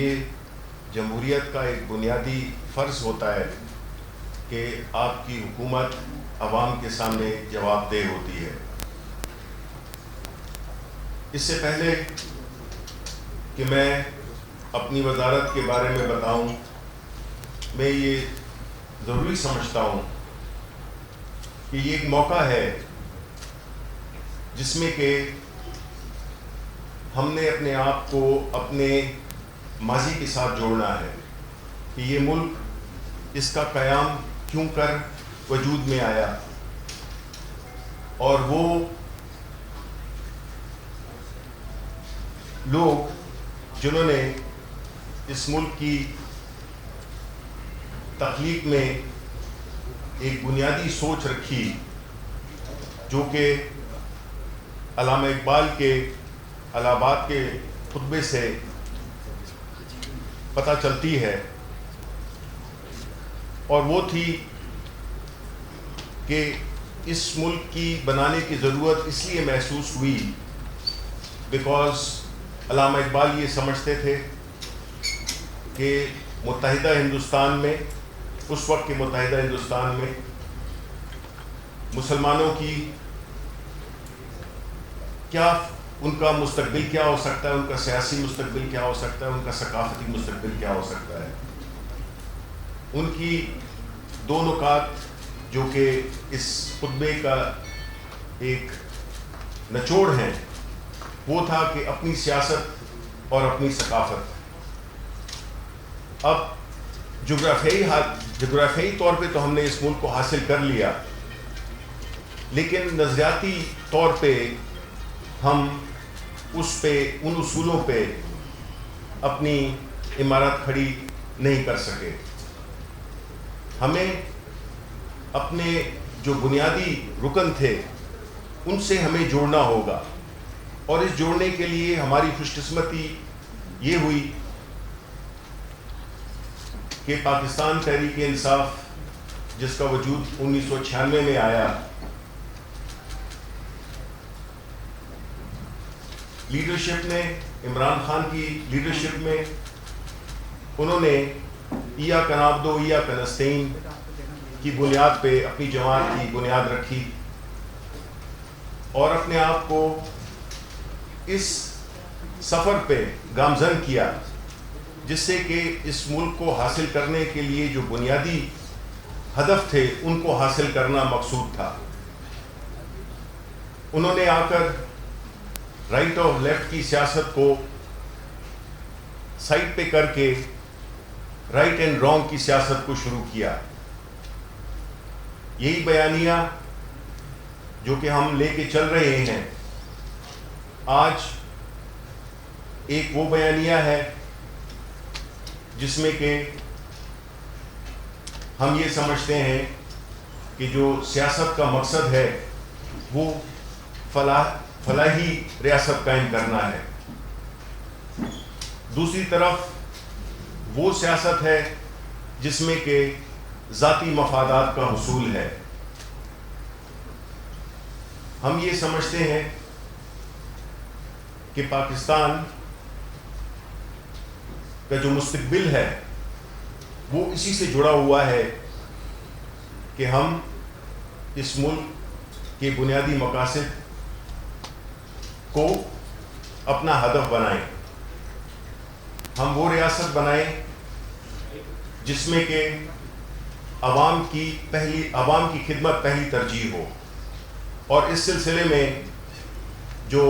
یہ جمہوریت کا ایک بنیادی فرض ہوتا ہے کہ آپ کی حکومت عوام کے سامنے جواب دہ ہوتی ہے۔ اس سے پہلے کہ میں اپنی وزارت کے بارے میں بتاؤں، میں یہ ضروری سمجھتا ہوں کہ یہ ایک موقع ہے جس میں کہ ہم نے اپنے آپ کو اپنے ماضی کے ساتھ جوڑنا ہے کہ یہ ملک، اس کا قیام کیوں کر وجود میں آیا، اور وہ لوگ جنہوں نے اس ملک کی تخلیق میں ایک بنیادی سوچ رکھی جو کہ علامہ اقبال کے الہ آباد کے خطبے سے پتہ چلتی ہے، اور وہ تھی کہ اس ملک کی بنانے کی ضرورت اس لیے محسوس ہوئی بیکاز علامہ اقبال یہ سمجھتے تھے کہ متحدہ ہندوستان میں، اس وقت کے متحدہ ہندوستان میں مسلمانوں کی کیا، ان کا مستقبل کیا ہو سکتا ہے، ان کا سیاسی مستقبل کیا ہو سکتا ہے، ان کا ثقافتی مستقبل کیا ہو سکتا ہے۔ ان کی دو نکات جو کہ اس خطبے کا ایک نچوڑ ہیں، وہ تھا کہ اپنی سیاست اور اپنی ثقافت۔ اب جغرافیائی طور پہ تو ہم نے اس ملک کو حاصل کر لیا، لیکن نظریاتی طور پہ ہم ان اصولوں پہ اپنی عمارت کھڑی نہیں کر سکے۔ ہمیں اپنے جو بنیادی رکن تھے ان سے ہمیں جوڑنا ہوگا، اور اس جوڑنے کے لیے ہماری خوش قسمتی یہ ہوئی کہ پاکستان تحریک انصاف، جس کا وجود 1996 میں آیا، لیڈرشپ نے، عمران خان کی لیڈرشپ میں، انہوں نے ایاک نعبد و ایاک نستعین کی بنیاد پہ اپنی جماعت کی بنیاد رکھی، اور اپنے آپ کو اس سفر پہ گامزن کیا جس سے کہ اس ملک کو حاصل کرنے کے لیے جو بنیادی ہدف تھے ان کو حاصل کرنا مقصود تھا۔ انہوں نے آ کر رائٹ اور لیفٹ کی سیاست کو سائڈ پہ کر کے رائٹ اینڈ رانگ کی سیاست کو شروع کیا۔ یہی بیانیہ جو کہ ہم لے کے چل رہے ہیں آج، ایک وہ بیانیہ ہے جس میں کہ ہم یہ سمجھتے ہیں کہ جو سیاست کا مقصد ہے وہ فلاحی ریاست قائم کرنا ہے۔ دوسری طرف وہ سیاست ہے جس میں کہ ذاتی مفادات کا حصول ہے۔ ہم یہ سمجھتے ہیں کہ پاکستان کا جو مستقبل ہے وہ اسی سے جڑا ہوا ہے کہ ہم اس ملک کے بنیادی مقاصد کو اپنا ہدف بنائیں، ہم وہ ریاست بنائیں جس میں کہ عوام کی خدمت پہلی ترجیح ہو۔ اور اس سلسلے میں جو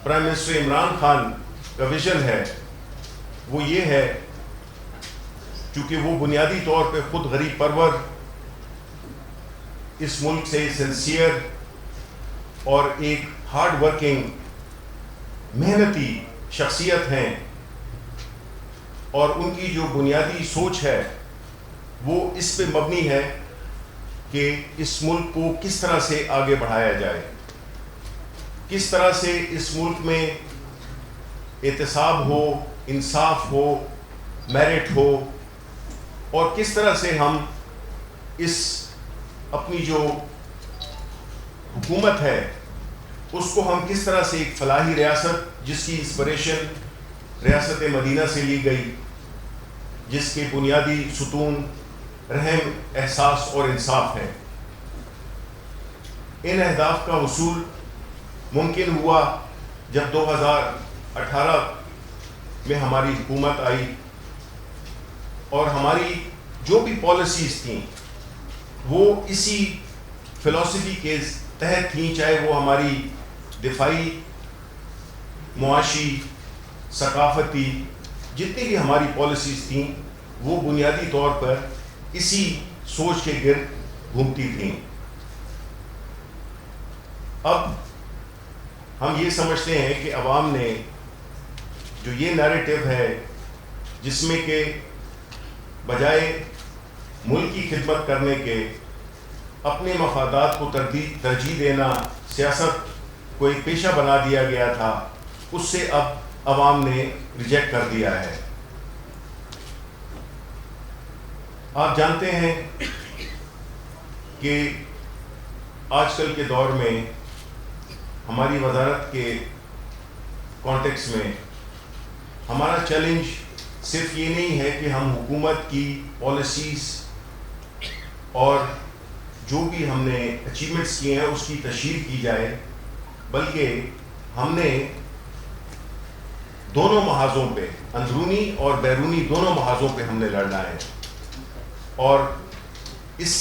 پرائم منسٹر عمران خان کا ویژن ہے وہ یہ ہے، چونکہ وہ بنیادی طور پہ خود غریب پرور، اس ملک سے سنسیئر اور ایک ہارڈ ورکنگ محنتی شخصیت ہیں، اور ان کی جو بنیادی سوچ ہے وہ اس پہ مبنی ہے کہ اس ملک کو کس طرح سے آگے بڑھایا جائے، کس طرح سے اس ملک میں احتساب ہو، انصاف ہو، میرٹ ہو، اور کس طرح سے ہم اس اپنی جو حکومت ہے اس کو ہم کس طرح سے ایک فلاحی ریاست جس کی انسپریشن ریاست مدینہ سے لی گئی، جس کے بنیادی ستون رحم، احساس اور انصاف ہے۔ ان اہداف کا حصول ممکن ہوا جب 2018 میں ہماری حکومت آئی، اور ہماری جو بھی پالیسیز تھیں وہ اسی فلسفی کے تحت تھیں، چاہے وہ ہماری دفاعی، معاشی، ثقافتی، جتنی بھی ہماری پالیسیز تھیں وہ بنیادی طور پر اسی سوچ کے گرد گھومتی تھیں۔ اب ہم یہ سمجھتے ہیں کہ عوام نے جو یہ نیریٹو ہے جس میں کہ بجائے ملک کی خدمت کرنے کے اپنے مفادات کو ترجیح دینا سیاست کو ایک پیشہ بنا دیا گیا تھا، اس سے اب عوام نے ریجیکٹ کر دیا ہے۔ آپ جانتے ہیں کہ آج کل کے دور میں ہماری وزارت کے کانٹیکس میں ہمارا چیلنج صرف یہ نہیں ہے کہ ہم حکومت کی پالیسیز اور جو بھی ہم نے اچیومنٹس کیے ہیں اس کی تشہیر کی جائے، بلکہ ہم نے دونوں محاذوں پہ، اندرونی اور بیرونی دونوں محاذوں پہ ہم نے لڑنا ہے۔ اور اس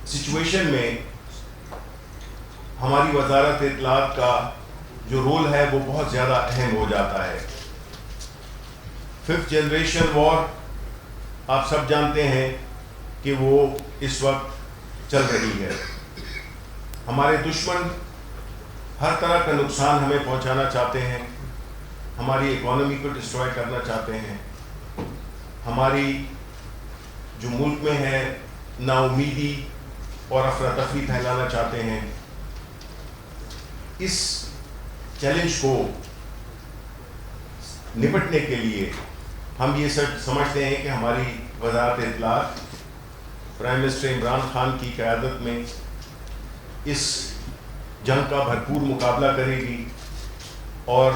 سچویشن میں ہماری وزارت اطلاعات کا جو رول ہے وہ بہت زیادہ اہم ہو جاتا ہے۔ 5th جنریشن وار آپ سب جانتے ہیں کہ وہ اس وقت چل رہی ہے۔ ہمارے دشمن ہر طرح کا نقصان ہمیں پہنچانا چاہتے ہیں، ہماری اکانومی کو ڈسٹروائے کرنا چاہتے ہیں، ہماری جو ملک میں ہے نا امیدی اور افراتفری پھیلانا چاہتے ہیں۔ اس چیلنج کو نپٹنے کے لیے ہم یہ سب سمجھتے ہیں کہ ہماری وزارت اطلاعات پرائم منسٹر عمران خان کی قیادت میں اس جنگ کا بھرپور مقابلہ کرے گی، اور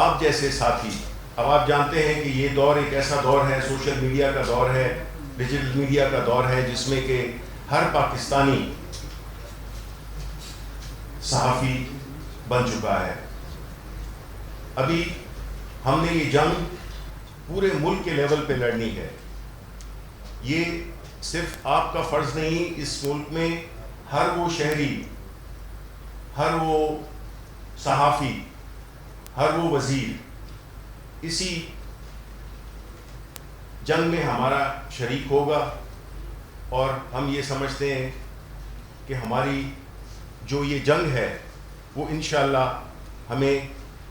آپ جیسے ساتھی، اب آپ جانتے ہیں کہ یہ دور ایک ایسا دور ہے، سوشل میڈیا کا دور ہے، ڈیجیٹل میڈیا کا دور ہے، جس میں کہ ہر پاکستانی صحافی بن چکا ہے۔ ابھی ہم نے یہ جنگ پورے ملک کے لیول پہ لڑنی ہے۔ یہ صرف آپ کا فرض نہیں، اس ملک میں ہر وہ شہری، ہر وہ صحافی، ہر وہ وزیر اسی جنگ میں ہمارا شریک ہوگا، اور ہم یہ سمجھتے ہیں کہ ہماری جو یہ جنگ ہے وہ انشاءاللہ ہمیں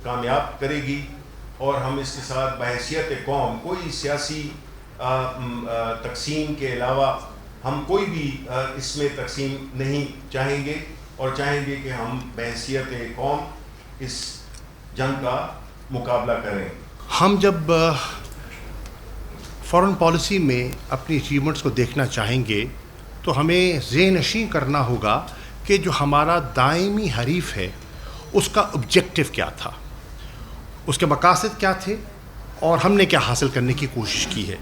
کامیاب کرے گی، اور ہم اس کے ساتھ بحیثیت قوم کوئی سیاسی تقسیم کے علاوہ ہم کوئی بھی اس میں تقسیم نہیں چاہیں گے، اور چاہیں گے کہ ہم بحیثیت قوم اس جنگ کا مقابلہ کریں۔ ہم جب فارن پالیسی میں اپنی اچیومنٹس کو دیکھنا چاہیں گے تو ہمیں ذہن نشین کرنا ہوگا کہ جو ہمارا دائمی حریف ہے اس کا آبجیکٹو کیا تھا، اس کے مقاصد کیا تھے، اور ہم نے کیا حاصل کرنے کی کوشش کی ہے۔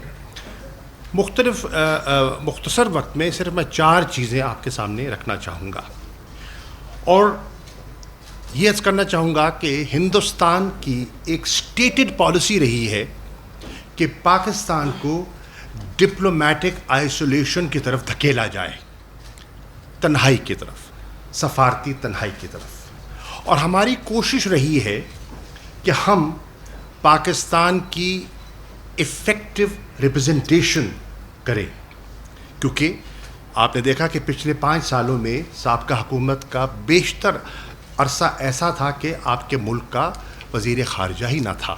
مختصر وقت میں صرف میں 4 چیزیں آپ کے سامنے رکھنا چاہوں گا، اور یہ عرض کرنا چاہوں گا کہ ہندوستان کی ایک سٹیٹڈ پالیسی رہی ہے کہ پاکستان کو ڈپلومیٹک آئسولیشن کی طرف دھکیلا جائے، تنہائی کی طرف، سفارتی تنہائی کی طرف، اور ہماری کوشش رہی ہے کہ ہم پاکستان کی ایفیکٹو ریپرزنٹیشن کریں، کیونکہ آپ نے دیکھا کہ پچھلے 5 سالوں میں سابقہ حکومت کا بیشتر عرصہ ایسا تھا کہ آپ کے ملک کا وزیر خارجہ ہی نہ تھا،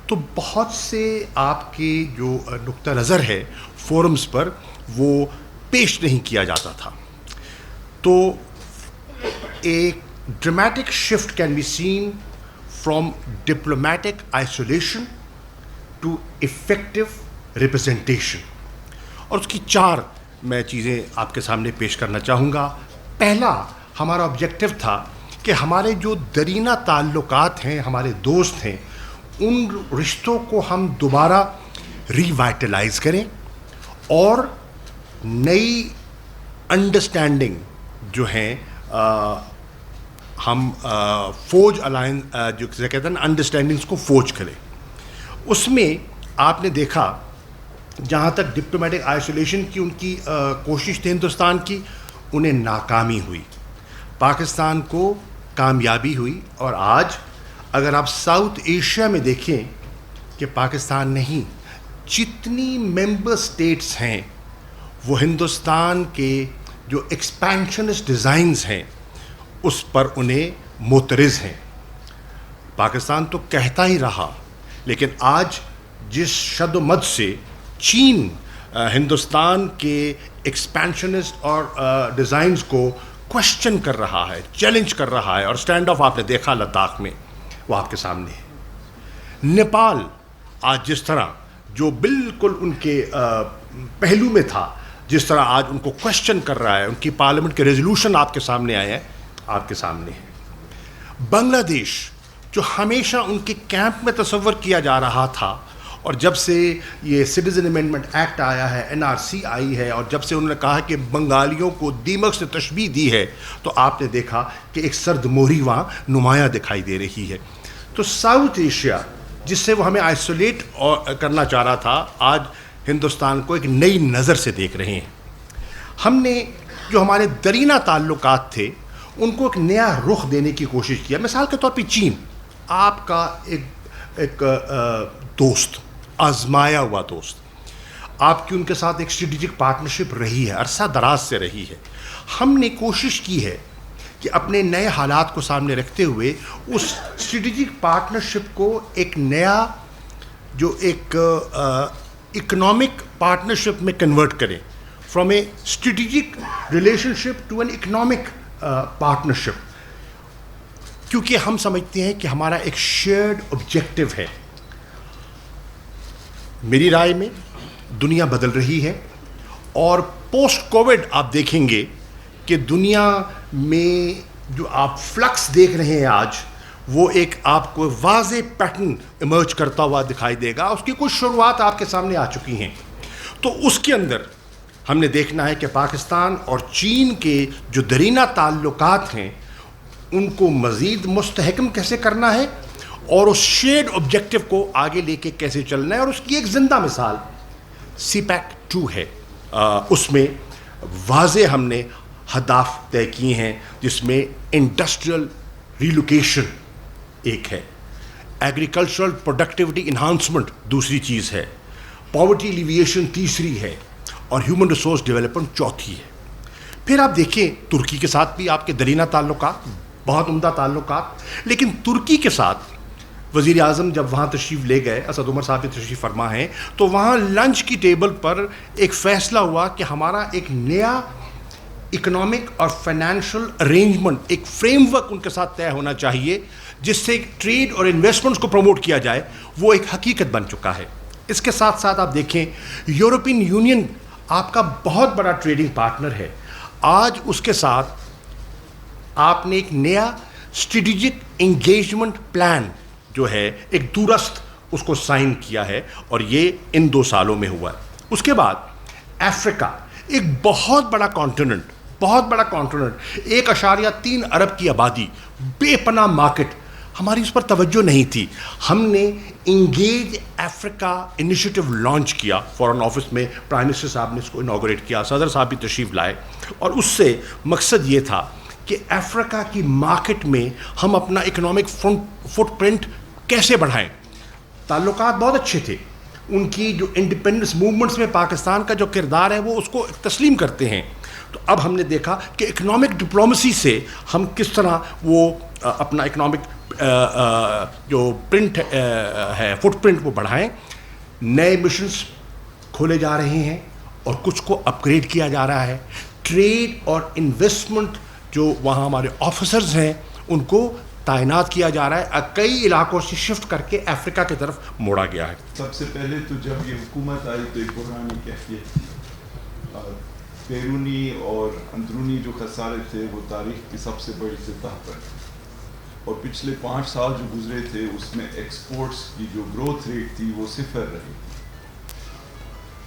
تو بہت سے آپ کی جو نقطہ نظر ہے فورمز پر وہ پیش نہیں کیا جاتا تھا۔ تو ایک dramatic shift can be seen from diplomatic isolation to effective representation, اور اس کی 4 میں چیزیں آپ کے سامنے پیش کرنا چاہوں گا۔ پہلا ہمارا آبجیکٹو تھا کہ ہمارے جو درینہ تعلقات ہیں، ہمارے دوست ہیں، ان رشتوں کو ہم دوبارہ ریوائٹلائز کریں اور نئی انڈرسٹینڈنگ جو ہیں ہم فوج الائنس جو کہتے ہیں انڈرسٹینڈنگس کو فوج کریں. اس میں آپ نے دیکھا جہاں تک ڈپلومیٹک آئسولیشن کی ان کی کوشش تھی ہندوستان کی، انہیں ناکامی ہوئی. پاکستان کو کامیابی ہوئی. اور آج اگر آپ ساؤتھ ایشیا میں دیکھیں کہ پاکستان نہیں، جتنی ممبر اسٹیٹس ہیں وہ ہندوستان کے جو ایکسپینشنسٹ ڈیزائنز ہیں اس پر انہیں معترض ہیں. پاکستان تو کہتا ہی رہا، لیکن آج جس شد و مد سے چین ہندوستان کے ایکسپینشنسٹ اور ڈیزائنز کو کوشچن کر رہا ہے، چیلنج کر رہا ہے، اور سٹینڈ آف آپ نے دیکھا لداخ میں، وہ آپ کے سامنے ہے. نیپال آج جس طرح جو بالکل ان کے پہلو میں تھا، جس طرح آج ان کو کوشچن کر رہا ہے، ان کی پارلیمنٹ کے ریزولوشن آپ کے سامنے آئے ہیں، آپ کے سامنے ہے. بنگلہ دیش جو ہمیشہ ان کے کیمپ میں تصور کیا جا رہا تھا، اور جب سے یہ سٹیزن امینڈمنٹ ایکٹ آیا ہے، NRC آئی ہے، اور جب سے انہوں نے کہا کہ بنگالیوں کو دیمک سے تشبیہ دی ہے، تو آپ نے دیکھا کہ ایک سرد موری وہاں نمایاں دکھائی دے رہی ہے. تو ساؤتھ ایشیا جس سے وہ ہمیں آئسولیٹ کرنا چاہ رہا تھا، آج ہندوستان کو ایک نئی نظر سے دیکھ رہے ہیں. ہم نے جو ہمارے درینہ تعلقات تھے ان کو ایک نیا رخ دینے کی کوشش کیا. مثال کے طور پہ چین آپ کا ایک دوست، آزمایا ہوا دوست، آپ کی ان کے ساتھ ایک اسٹریٹجک پارٹنرشپ رہی ہے، عرصہ دراز سے رہی ہے. ہم نے کوشش کی ہے کہ اپنے نئے حالات کو سامنے رکھتے ہوئے اس اسٹریٹجک پارٹنرشپ کو ایک نیا جو ایک اکنامک پارٹنرشپ میں کنورٹ کریں، from a strategic relationship to an economic partnership. کیونکہ ہم سمجھتے ہیں کہ ہمارا ایک شیئرڈ آبجیکٹو ہے. میری رائے میں دنیا بدل رہی ہے، اور پوسٹ کووڈ آپ دیکھیں گے کہ دنیا میں جو آپ فلکس دیکھ رہے ہیں آج، وہ ایک آپ کو واضح پیٹرن ایمرج کرتا ہوا دکھائی دے گا. اس کی کچھ شروعات آپ کے سامنے آ چکی ہیں. تو اس کے اندر ہم نے دیکھنا ہے کہ پاکستان اور چین کے جو درینہ تعلقات ہیں ان کو مزید مستحکم کیسے کرنا ہے، اور اس شیئرڈ آبجیکٹو کو آگے لے کے کیسے چلنا ہے. اور اس کی ایک زندہ مثال CPEC 2 ہے. اس میں واضح ہم نے ہدف طے کیے ہیں، جس میں انڈسٹریل ریلوکیشن ایک ہے، ایگریکلچرل پروڈکٹیوٹی انہانسمنٹ دوسری چیز ہے، پاورٹی ایلیویشن تیسری ہے، اور ہیومن ریسورس ڈیولپمنٹ چوتھی ہے. پھر آپ دیکھیں ترکی کے ساتھ بھی آپ کے درینہ تعلقات، بہت عمدہ تعلقات. لیکن ترکی کے ساتھ وزیر اعظم جب وہاں تشریف لے گئے، اسد عمر صاحب بھی تشریف فرما ہیں، تو وہاں لنچ کی ٹیبل پر ایک فیصلہ ہوا کہ ہمارا ایک نیا اکنامک اور فائنینشیل ارینجمنٹ، ایک فریم ورک ان کے ساتھ طے ہونا چاہیے جس سے ٹریڈ اور انویسٹمنٹس کو پروموٹ کیا جائے. وہ ایک حقیقت بن چکا ہے. اس کے ساتھ ساتھ آپ دیکھیں یورپین یونین آپ کا بہت بڑا ٹریڈنگ پارٹنر ہے. آج اس کے ساتھ آپ نے ایک نیا اسٹریٹجک انگیجمنٹ پلان جو ہے ایک دورست اس کو سائن کیا ہے، اور یہ ان 2 سالوں میں ہوا ہے. اس کے بعد افریقہ ایک بہت بڑا کانٹیننٹ، 1.3 ارب کی آبادی، بے پناہ مارکیٹ. ہماری اس پر توجہ نہیں تھی. ہم نے انگیج افریقہ انیشیٹو لانچ کیا فارن آفس میں. پرائم منسٹر صاحب نے اس کو انوگریٹ کیا، صدر صاحب بھی تشریف لائے، اور اس سے مقصد یہ تھا کہ افریقہ کی مارکیٹ میں ہم اپنا اکنامک فٹ پرنٹ کیسے بڑھائیں. تعلقات بہت اچھے تھے. ان کی جو انڈیپینڈنس موومنٹس میں پاکستان کا جو کردار ہے وہ اس کو تسلیم کرتے ہیں. تو اب ہم نے دیکھا کہ اکنامک ڈپلومیسی سے ہم کس طرح وہ اپنا اکنامک جو پرنٹ ہے، فٹ پرنٹ وہ بڑھائیں. نئے مشنز کھولے جا رہے ہیں اور کچھ کو اپ گریڈ کیا جا رہا ہے. ٹریڈ اور انویسٹمنٹ جو وہاں ہمارے آفیسرز ہیں ان کو تعینات کیا جا رہا ہے. کئی علاقوں سے شفٹ کر کے افریقہ کی طرف موڑا گیا ہے. سب سے پہلے تو جب یہ حکومت آئی تو ایک بحرانی کیفیت تھی. بیرونی اور اندرونی جو خسارے تھے وہ تاریخ کی سب سے بڑی سطح پر اور پچھلے 5 سال جو گزرے تھے اس میں ایکسپورٹس کی جو گروتھ ریٹ تھی وہ 0 رہی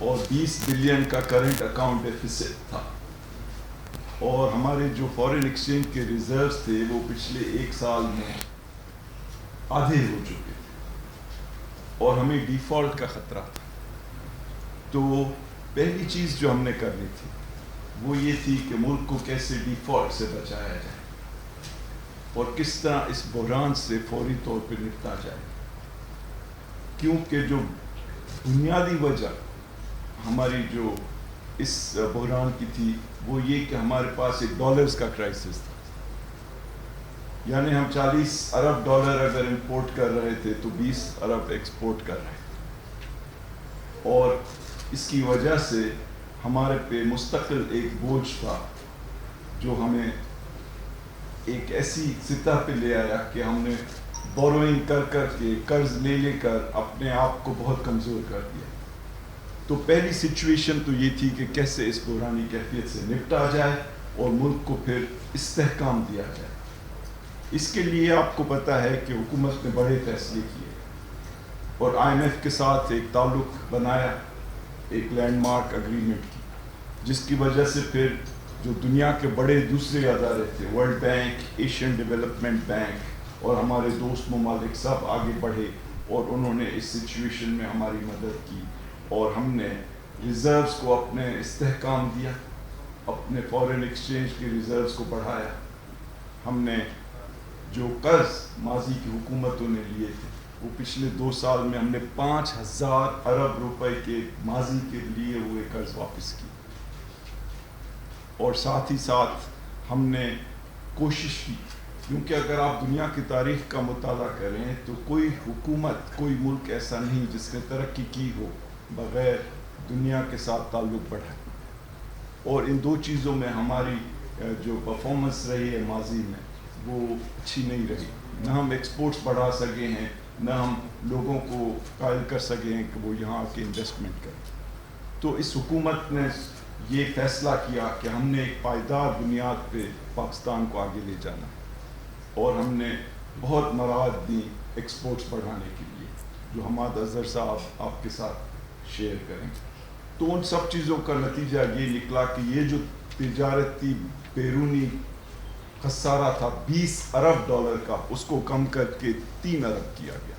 اور 20 بلین کا کرنٹ اکاؤنٹ ڈیفیسٹ تھا اور ہمارے جو فارن ایکسچینج کے ریزروز تھے وہ پچھلے 1 سال میں آدھے ہو چکے تھے اور ہمیں ڈیفالٹ کا خطرہ تھا. تو پہلی چیز جو ہم نے کرنی تھی وہ یہ تھی کہ ملک کو کیسے ڈیفالٹ سے بچایا جائے اور کس طرح اس بحران سے فوری طور پہ نپٹا جائے, کیونکہ جو بنیادی وجہ ہماری جو اس بحران کی تھی وہ یہ کہ ہمارے پاس ایک ڈالرز کا کرائسس تھا, یعنی ہم 40 ارب ڈالر اگر امپورٹ کر رہے تھے تو 20 ارب ایکسپورٹ کر رہے تھے اور اس کی وجہ سے ہمارے پہ مستقل ایک بوجھ تھا جو ہمیں ایک ایسی سطح پہ لے آیا کہ ہم نے بوروئنگ کر کے قرض لے کر اپنے آپ کو بہت کمزور کر دیا. تو پہلی سچویشن تو یہ تھی کہ کیسے اس بحرانی کیفیت سے نپٹا جائے اور ملک کو پھر استحکام دیا جائے. اس کے لیے آپ کو پتہ ہے کہ حکومت نے بڑے فیصلے کیے اور IMF کے ساتھ ایک تعلق بنایا, ایک لینڈ مارک اگریمنٹ کی, جس کی وجہ سے پھر جو دنیا کے بڑے دوسرے ادارے تھے, world bank, Asian development bank اور ہمارے دوست ممالک سب آگے بڑھے اور انہوں نے اس سچویشن میں ہماری مدد کی اور ہم نے ریزروز کو اپنے استحکام دیا, اپنے فارن ایکسچینج کے ریزروز کو بڑھایا. ہم نے جو قرض ماضی کی حکومتوں نے لیے تھے وہ پچھلے 2 سال میں ہم نے 5000 ارب روپے کے ماضی کے لیے ہوئے قرض واپس کی اور ساتھ ہی ساتھ ہم نے کوشش کی, کیونکہ اگر آپ دنیا کی تاریخ کا مطالعہ کریں تو کوئی حکومت, کوئی ملک ایسا نہیں جس نے ترقی کی ہو بغیر دنیا کے ساتھ تعلق بڑھائے. اور ان 2 چیزوں میں ہماری جو پرفارمنس رہی ہے ماضی میں وہ اچھی نہیں رہی. نہ ہم ایکسپورٹس بڑھا سکے ہیں, نہ ہم لوگوں کو قائل کر سکے ہیں کہ وہ یہاں آ کے انویسٹمنٹ کریں. تو اس حکومت نے یہ فیصلہ کیا کہ ہم نے ایک پائیدار بنیاد پہ پاکستان کو آگے لے جانا اور ہم نے بہت مراحل دی ایکسپورٹس بڑھانے کے لیے, جو حماد اظہر صاحب آپ کے ساتھ شیئر کریں. تو ان سب چیزوں کا نتیجہ یہ نکلا کہ یہ جو تجارتی بیرونی خسارہ تھا 20 ارب ڈالر کا, اس کو کم کر کے 3 ارب کیا گیا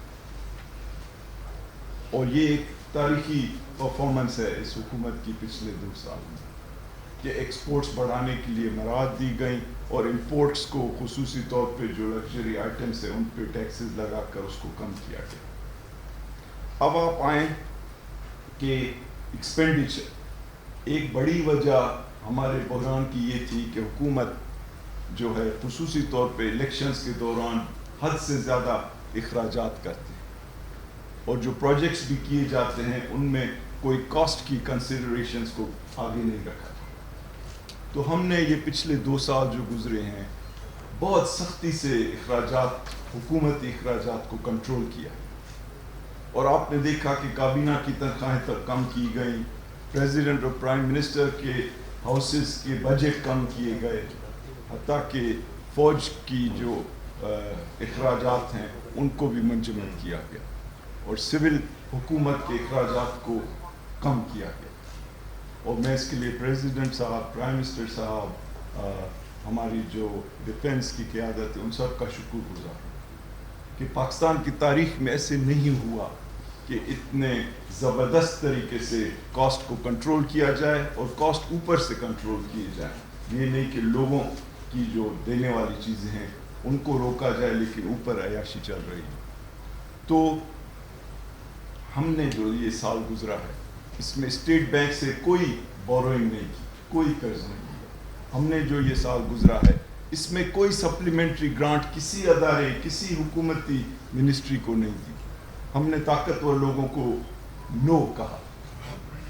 اور یہ ایک تاریخی پرفارمنس ہے اس حکومت کی پچھلے 2 سال میں کہ ایکسپورٹس بڑھانے کے لیے مراحل دی گئیں اور امپورٹس کو خصوصی طور پہ جو لگژری آئٹمس ہیں ان پہ ٹیکسز لگا کر اس کو کم کیا گیا. اب آپ آئیں کہ ایکسپینڈیچر, ایک بڑی وجہ ہمارے بحران کی یہ تھی کہ حکومت جو ہے خصوصی طور پہ الیکشنز کے دوران حد سے زیادہ اخراجات کرتے ہیں اور جو پروجیکٹس بھی کیے جاتے ہیں ان میں کوئی کاسٹ کی کنسیڈریشنز کو آگے نہیں رکھا. تو ہم نے یہ پچھلے 2 سال جو گزرے ہیں بہت سختی سے اخراجات, حکومتی اخراجات کو کنٹرول کیا اور آپ نے دیکھا کہ کابینہ کی تنخواہیں تک کم کی گئیں, پریزیڈنٹ اور پرائم منسٹر کے ہاؤسز کے بجٹ کم کیے گئے, حتیٰ کہ فوج کی جو اخراجات ہیں ان کو بھی منجمد کیا گیا اور سول حکومت کے اخراجات کو کم کیا گیا. اور میں اس کے لیے پریزیڈنٹ صاحب, پرائم منسٹر صاحب, ہماری جو ڈیفنس کی قیادت ہے ان سب کا شکر گزار ہوں کہ پاکستان کی تاریخ میں ایسے نہیں ہوا کہ اتنے زبردست طریقے سے کاسٹ کو کنٹرول کیا جائے اور کاسٹ اوپر سے کنٹرول کیے جائے. یہ نہیں کہ لوگوں کی جو دینے والی چیزیں ہیں ان کو روکا جائے لیکن اوپر عیاشی چل رہی ہے. تو ہم نے جو یہ سال گزرا ہے اس میں اسٹیٹ بینک سے کوئی بوروئنگ نہیں کی, کوئی قرض نہیں لیا. ہم نے جو یہ سال گزرا ہے اس میں کوئی سپلیمنٹری گرانٹ کسی ادارے, کسی حکومتی منسٹری کو نہیں دی. ہم نے طاقتور لوگوں کو نو کہا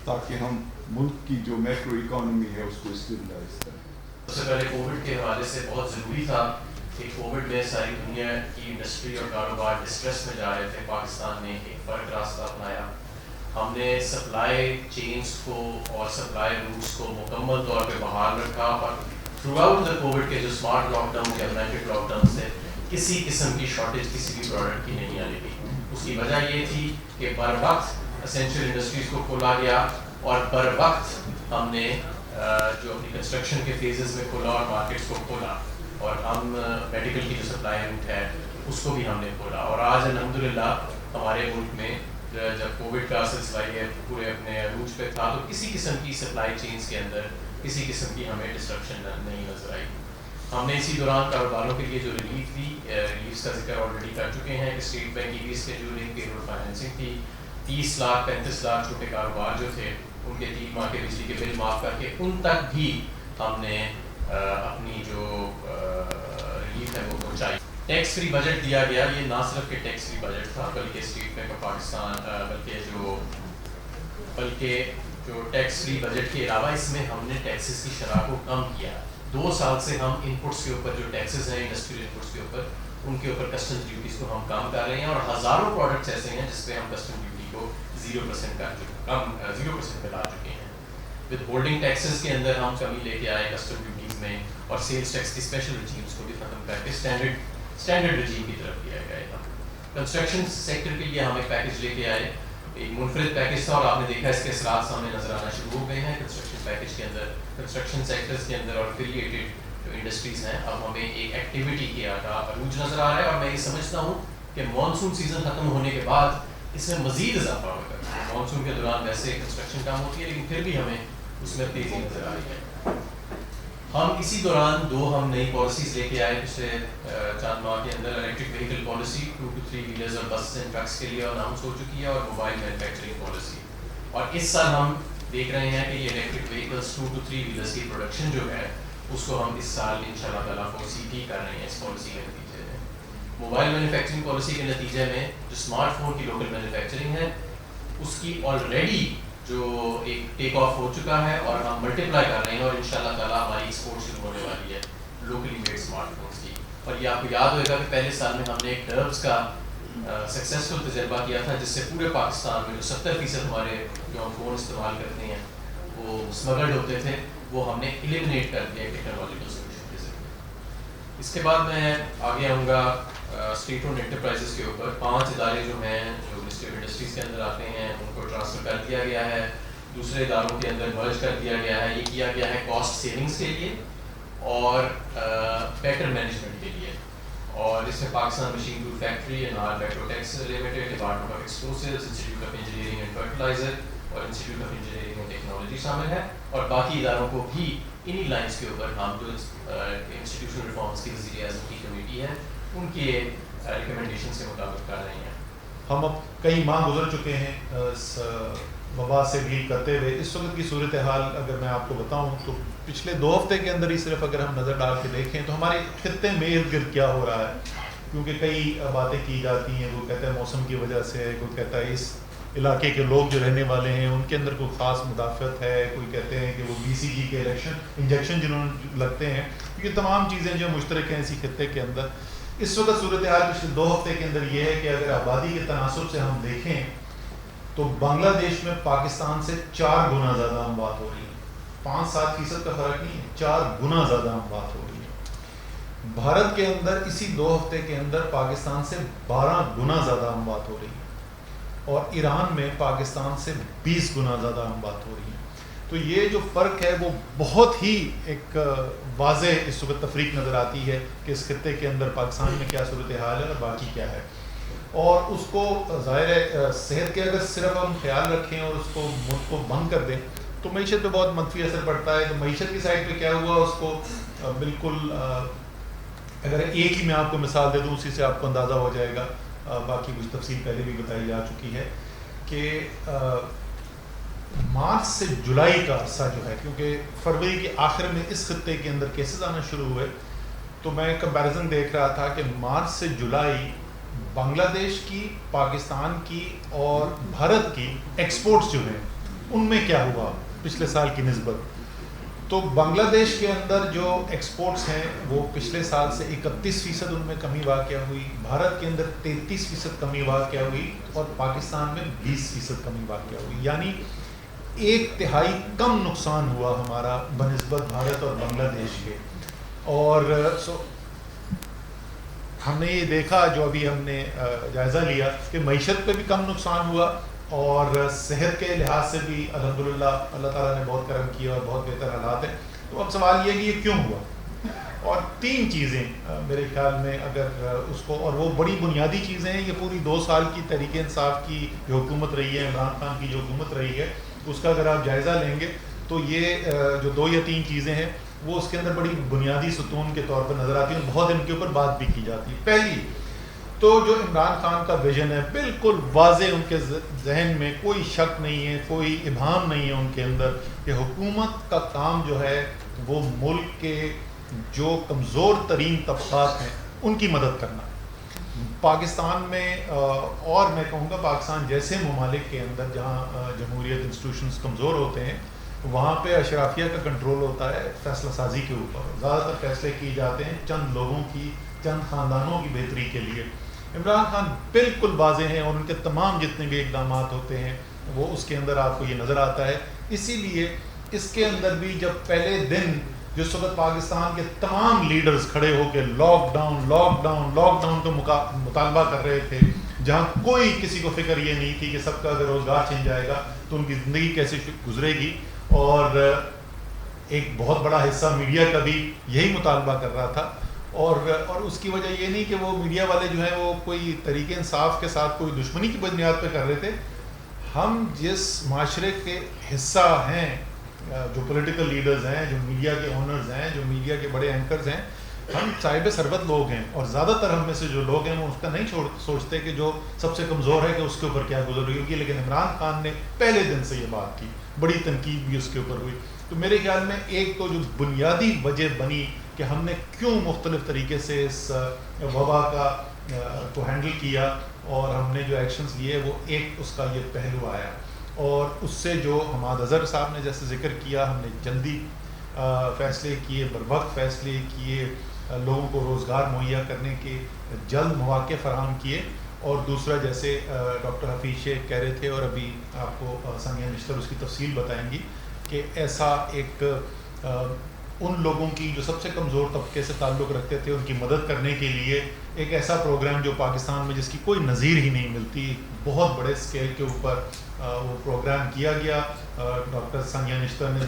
تاکہ ہم ملک کی جو میکرو اکانومی ہے اس کو اسٹیبلائز کریں. سب سے پہلے کووڈ کے حوالے سے بہت ضروری تھا کہ کووڈ میں ساری دنیا کی انڈسٹری اور کاروبار ڈسٹریس میں جا رہے تھے. پاکستان نے ایک فرق راستہ اپنایا. ہم نے سپلائی چینز کو اور سپلائی روٹس کو مکمل طور پہ بحال رکھا اور تھرو آؤٹ دا کووڈ کے جو اسمارٹ لاک ڈاؤن کے امینڈڈ لاک ڈاؤن سے کسی قسم کی شارٹیج کسی بھی پروڈکٹ کی نہیں آنے کی. اس کی وجہ یہ تھی کہ بر وقت اسینشیل انڈسٹریز کو کھولا گیا اور بر وقت ہم نے جو اپنی کنسٹرکشن کے فیزز میں کھولا اور مارکیٹس کو کھولا, اور ہم میڈیکل کی جو سپلائی روٹ ہے اس کو بھی ہم نے کھولا. اور آج الحمدللہ ہمارے ملک میں جب کووڈ کا سلسلہ یہ پورے اپنے عروج پہ تھا تو کسی قسم کی سپلائی چینز کے اندر کسی قسم کی ہمیں ڈسٹرپشن نہیں نظر آئی. ہم نے اسی دوران کاروباروں کے لیے جو ریلیف دی, ریلیفس کا ذکر آلریڈی کر چکے ہیں کہ اسٹیٹ بینک کی ریسکیڈولنگ, پیرول فائنینسنگ تھی, 30 لاکھ 35 لاکھ چھوٹے کاروبار جو تھے ان کے 3 ماہ کے بجلی کے بل معاف کر کے ان تک بھی ہم نے اپنی جو ریلیف ہے وہ پہنچائی. ٹیکس فری بجٹ دیا گیا, یہ نہ صرف کہ ٹیکس فری بجٹ تھا بلکہ اسٹیٹ بینک آف پاکستان بلکہ جو ٹیکس فری بجٹ کے علاوہ اس میں ہم نے ٹیکسز کی شرح کو کم کیا. 2 سال سے ہم انپٹس کے اوپر جو ٹیکسز ہیں انڈسٹریل انپٹس کے اوپر, ان کے اوپر کسٹمز ڈیوٹیز کو ہم کم کر رہے ہیں, اور ہزاروں پروڈکٹس ایسے ہیں جس پہ ہم کسٹم ڈیوٹی کو 0% پہ لا چکے ہیں. ود ہولڈنگ ٹیکسز کے اندر ہم کمی لے کے آئے کسٹم ڈیوٹیز میں, اور سیلز ٹیکس کی اسپیشل رجیمس کو بھی ختم کر کے اسٹینڈرڈ رجیم کی طرف لیا گیا ہے. کنسٹرکشن سیکٹر کے لیے ہم ایک پیکج لے کے آئے, ایک منفرد پیکج تھا, اور آپ نے دیکھا اس کے اثرات سامنے نظر آنا شروع ہو گئے ہیں. کنسٹرکشن پیکج کے اندر کنسٹرکشن سیکٹرز کے اندر اور افیلیٹڈ جو انڈسٹریز ہیں, اب ہمیں ایک ایکٹیویٹی کا عروج نظر آ رہا ہے, اور میں یہ سمجھتا ہوں کہ مانسون سیزن ختم ہونے کے بعد اس میں مزید اضافہ ہوگا. مانسون کے دوران ویسے کنسٹرکشن کام ہوتی ہے لیکن پھر بھی ہمیں اس میں تیزی نظر آ رہی ہے. ہم اسی دوران 2 نئی پالیسیز لے کے آئے پچھلے چند ماہ کے اندر. Electric vehicle policy 2 to 3 wheelers اور بس اینڈ ٹرکس کے لیے اناؤنس ہو چکی ہے, اور موبائل مینوفیکچرنگ پالیسی. اور اس سال ہم دیکھ رہے ہیں کہ یہ الیکٹرک وہیکلس 2 to 3 ویلرز کی پروڈکشن جو ہے اس کو ہم اس سال انشاءاللہ تعالیٰ فورسی بھی کر رہے ہیں اس پالیسی کے نتیجے میں. موبائل مینوفیکچرنگ پالیسی کے نتیجے میں جو اسمارٹ فون کی لوکل مینوفیکچرنگ ہے اس کی آلریڈی جو ایک ٹیک آف ہو چکا ہے, اور ہم ملٹیپلائی کر رہے ہیں, اور انشاءاللہ تعالیٰ ہماری ایکسپورٹ شروع ہونے والی ہے لوکلی میڈ اسمارٹ فونس کی. اور یہ آپ کو یاد ہوئے گا کہ پہلے سال میں ہم نے ایک ڈربس کا سکسیزفل تجربہ کیا تھا, جس سے پورے پاکستان میں جو 70% ہمارے جو ہم فون استعمال کرتے ہیں وہ اسمگلڈ ہوتے تھے, وہ ہم نے ایلیمنیٹ کر دیا ٹیکنالوجیکل سولوشن کے ذریعے. اس کے بعد میں آگے آؤں گا اسٹیٹ اونڈ انٹرپرائزز کے اوپر. 5 ادارے جو ہیں جو منسٹری آف انڈسٹریز کے اندر آتے ہیں ان کو ٹرانسفر کر دیا گیا ہے, دوسرے اداروں کے اندر مرج کر دیا گیا ہے. یہ کیا گیا ہے کاسٹ سیونگس کے لیے اور بیٹر مینجمنٹ کے لیے. اور اس میں پاکستان مشین ٹول فیکٹری, انار Petrotex limited, department of explosives, institute of engineering and fertiliser اور institute of engineering and technology شامل ہے. اور باقی اداروں کو بھی انہی لائنس کے اوپر ہم جو انسٹیٹیوشنل ریفارمس کی وزیر اعظم کی کمیٹی ہے ان کے ریکمنڈیشنس کے مطابق کر رہے ہیں. ہم اب کئی ماہ گزر چکے ہیں اس وبا سے ڈیل کرتے ہوئے. اس وقت کی صورتحال اگر میں آپ کو بتاؤں تو پچھلے 2 ہفتے کے اندر ہی صرف اگر ہم نظر ڈال کے دیکھیں تو ہمارے خطے میں ارد گرد کیا ہو رہا ہے, کیونکہ کئی باتیں کی جاتی ہیں. کوئی کہتا ہے موسم کی وجہ سے, کوئی کہتا ہے اس علاقے کے لوگ جو رہنے والے ہیں ان کے اندر کوئی خاص مدافعت ہے, کوئی کہتے ہیں کہ وہ BCG کے انجیکشن جنہوں لگتے ہیں. یہ تمام چیزیں جو مشترک ہیں اسی خطے کے اندر. اس وقت صورتحال پچھلے 2 ہفتے کے اندر یہ ہے کہ اگر آبادی کے تناسب سے ہم دیکھیں تو بنگلہ دیش میں پاکستان سے 4 گنا زیادہ اموات ہو رہی ہیں. 5-7% کا فرق نہیں ہے, 4 گنا زیادہ اموات ہو رہی ہے. بھارت کے اندر اسی 2 ہفتے کے اندر پاکستان سے 12 گنا زیادہ اموات ہو رہی ہے, اور ایران میں پاکستان سے 20 گنا زیادہ اموات ہو رہی ہیں. تو یہ جو فرق ہے وہ بہت ہی ایک واضح اس وقت تفریق نظر آتی ہے کہ اس خطے کے اندر پاکستان میں کیا صورتحال ہے اور باقی کیا ہے. اور اس کو ظاہر ہے صحت کے اگر صرف ہم خیال رکھیں اور اس کو ملک کو بند کر دیں تو معیشت پہ بہت منفی اثر پڑتا ہے. تو معیشت کی سائڈ پہ کیا ہوا اس کو بالکل اگر ایک ہی میں آپ کو مثال دے دوں اسی سے آپ کو اندازہ ہو جائے گا. باقی کچھ تفصیل پہلے بھی بتائی جا چکی ہے کہ مارچ سے جولائی کا عرصہ جو ہے, کیونکہ فروری کے آخر میں اس خطے کے اندر کیسز آنا شروع ہوئے, تو میں کمپیریزن دیکھ رہا تھا کہ مارچ سے جولائی بنگلہ دیش کی, پاکستان کی اور بھارت کی ایکسپورٹس جو ہیں ان میں کیا ہوا پچھلے سال کی نسبت. تو بنگلہ دیش کے اندر جو ایکسپورٹس ہیں وہ پچھلے سال سے 31% ان میں کمی واقع ہوئی, بھارت کے اندر 33% کمی واقع ہوئی, اور پاکستان میں 20% کمی واقع ہوئی. یعنی 1/3 کم نقصان ہوا ہمارا بنسبت بھارت اور بنگلہ دیش کے. اور ہم نے یہ دیکھا جو ابھی ہم نے جائزہ لیا کہ معیشت پہ بھی کم نقصان ہوا اور صحت کے لحاظ سے بھی الحمدللہ اللہ تعالیٰ نے بہت کرم کیا اور بہت بہتر حالات ہیں. تو اب سوال یہ ہے کہ یہ کیوں ہوا, اور 3 چیزیں میرے خیال میں اگر اس کو, اور وہ بڑی بنیادی چیزیں ہیں. یہ پوری 2 سال کی تحریک انصاف کی جو حکومت رہی ہے, عمران خان کی جو حکومت رہی ہے, اس کا اگر آپ جائزہ لیں گے تو یہ جو 2 یا 3 چیزیں ہیں وہ اس کے اندر بڑی بنیادی ستون کے طور پر نظر آتی ہیں, بہت ان کے اوپر بات بھی کی جاتی ہے. پہلی تو جو عمران خان کا ویژن ہے بالکل واضح ان کے ذہن میں, کوئی شک نہیں ہے, کوئی ابہام نہیں ہے ان کے اندر کہ حکومت کا کام جو ہے وہ ملک کے جو کمزور ترین طبقات ہیں ان کی مدد کرنا. پاکستان میں اور میں کہوں گا پاکستان جیسے ممالک کے اندر جہاں جمہوریت انسٹیٹیوشنز کمزور ہوتے ہیں وہاں پہ اشرافیہ کا کنٹرول ہوتا ہے فیصلہ سازی کے اوپر. زیادہ تر فیصلے کیے جاتے ہیں چند لوگوں کی, چند خاندانوں کی بہتری کے لیے. عمران خان بالکل واضح ہیں اور ان کے تمام جتنے بھی اقدامات ہوتے ہیں وہ اس کے اندر آپ کو یہ نظر آتا ہے. اسی لیے اس کے اندر بھی جب پہلے دن جس وقت پاکستان کے تمام لیڈرز کھڑے ہو کے لاک ڈاؤن تو مطالبہ کر رہے تھے, جہاں کوئی کسی کو فکر یہ نہیں تھی کہ سب کا اگر روزگار چھن جائے گا تو ان کی زندگی کیسے گزرے گی, اور ایک بہت بڑا حصہ میڈیا کا بھی یہی مطالبہ کر رہا تھا. اور اس کی وجہ یہ نہیں کہ وہ میڈیا والے جو ہیں وہ کوئی تحریک انصاف کے ساتھ کوئی دشمنی کی بنیاد پہ کر رہے تھے. ہم جس معاشرے کے حصہ ہیں, جو پولیٹیکل لیڈرز ہیں, جو میڈیا کے اونرز ہیں, جو میڈیا کے بڑے اینکرز ہیں, ہم صاحب ثروت لوگ ہیں, اور زیادہ تر ہم میں سے جو لوگ ہیں وہ اس کا نہیں سوچتے کہ جو سب سے کمزور ہے کہ اس کے اوپر کیا گزر رہی ہوگی. لیکن عمران خان نے پہلے دن سے یہ بات کی, بڑی تنقید بھی اس کے اوپر ہوئی. تو میرے خیال میں ایک تو جو بنیادی وجہ بنی کہ ہم نے کیوں مختلف طریقے سے اس وبا کو ہینڈل کیا اور ہم نے جو ایکشنز لیے, وہ ایک اس کا یہ پہلو آیا. اور اس سے جو حماد اظہر صاحب نے جیسے ذکر کیا, ہم نے جلدی فیصلے کیے, بروقت فیصلے کیے, لوگوں کو روزگار مہیا کرنے کے جلد مواقع فراہم کیے. اور دوسرا جیسے ڈاکٹر حفیظ شیخ کہہ رہے تھے اور ابھی آپ کو ثانیہ نشتر اس کی تفصیل بتائیں گی کہ ایسا ایک ان لوگوں کی جو سب سے کمزور طبقے سے تعلق رکھتے تھے ان کی مدد کرنے کے لیے ایک ایسا پروگرام جو پاکستان میں جس کی کوئی نظیر ہی نہیں ملتی, بہت بڑے اسکیل کے اوپر وہ پروگرام کیا گیا. ڈاکٹر ثانیہ نشتر نے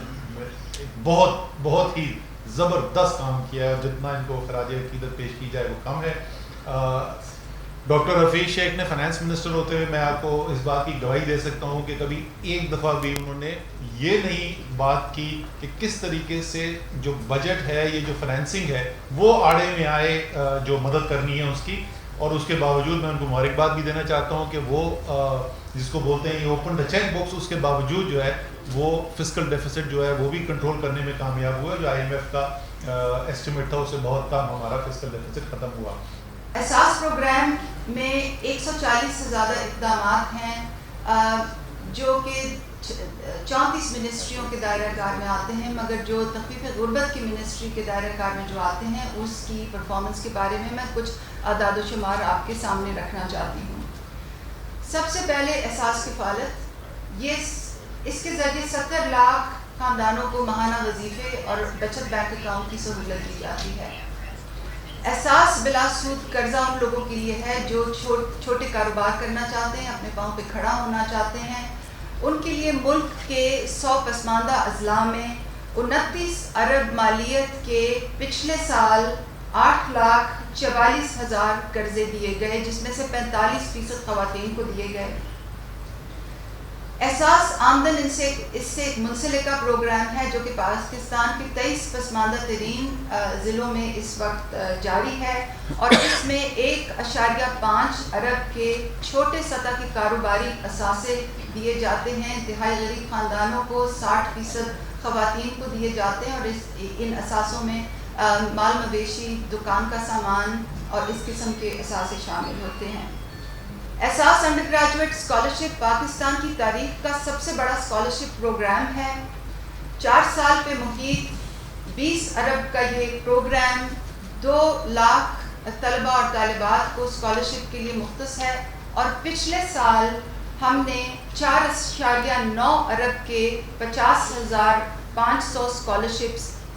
بہت ہی زبردست کام کیا ہے, جتنا ان کو خراج عقیدت پیش کی جائے وہ کم ہے. ڈاکٹر حفیظ شیخ نے فائنانس منسٹر ہوتے ہوئے میں آپ کو اس بات کی گواہی دے سکتا ہوں کہ کبھی ایک دفعہ بھی انہوں نے یہ نہیں بات کی کہ کس طریقے سے جو بجٹ ہے, یہ جو فائنینسنگ ہے وہ آڑے میں آئے جو مدد کرنی ہے اس کی. اور اس کے باوجود میں ان کو مبارکباد بھی دینا چاہتا ہوں کہ وہ جس کو بولتے ہیں یہ اوپن دا چیک بکس, اس کے باوجود جو ہے وہ فسکل ڈیفیسٹ جو ہے وہ بھی کنٹرول کرنے میں کامیاب ہوا. جو IMF کا ایسٹیمیٹ تھا اسے بہت کم ہمارا فسکل ڈیفیسٹ ختم ہوا. احساس پروگرام میں 140 سے زیادہ اقدامات ہیں جو کہ 34 منسٹریوں کے دائرہ کار میں آتے ہیں, مگر جو تخفیف غربت کی منسٹری کے دائرہ کار میں جو آتے ہیں اس کی پرفارمنس کے بارے میں کچھ اعداد و شمار آپ کے سامنے رکھنا چاہتی ہوں. سب سے پہلے احساس کفالت, یہ اس کے ذریعے 70 لاکھ خاندانوں کو ماہانہ وظیفے اور بچت بینک اکاؤنٹ کی سہولت دی جاتی ہے. احساس بلا سود قرضہ ان لوگوں کے لیے ہے جو چھوٹے کاروبار کرنا چاہتے ہیں, اپنے پاؤں پہ کھڑا ہونا چاہتے ہیں. ان کے لیے ملک کے 100 پسماندہ اضلاع میں 29 ارب مالیت کے پچھلے سال 8,44,000 قرضے دیے گئے, جس میں سے 45% خواتین کو دیے گئے. احساس آمدن اس سے ایک منسلکہ پروگرام ہے جو کہ پاکستان کے 23 پسماندہ ترین ضلعوں میں اس وقت جاری ہے, اور اس میں 1.5 ارب کے چھوٹے سطح کے کاروباری اثاثے دیے جاتے ہیں. انتہائی غریب خاندانوں کو 60% خواتین کو دیے جاتے ہیں, اور ان اثاثوں میں مال مویشی, دکان کا سامان اور اس قسم کے اثاثے شامل ہوتے ہیں. احساس انڈر گریجویٹ اسکالرشپ پاکستان کی تاریخ کا سب سے بڑا اسکالرشپ پروگرام ہے. 4 سال پہ محیط 20 ارب کا یہ پروگرام 2 لاکھ طلباء اور طالبات کو اسکالرشپ کے لیے مختص ہے, اور پچھلے سال ہم نے 4.9 ارب کے 50,500 اسکالرشپس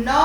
9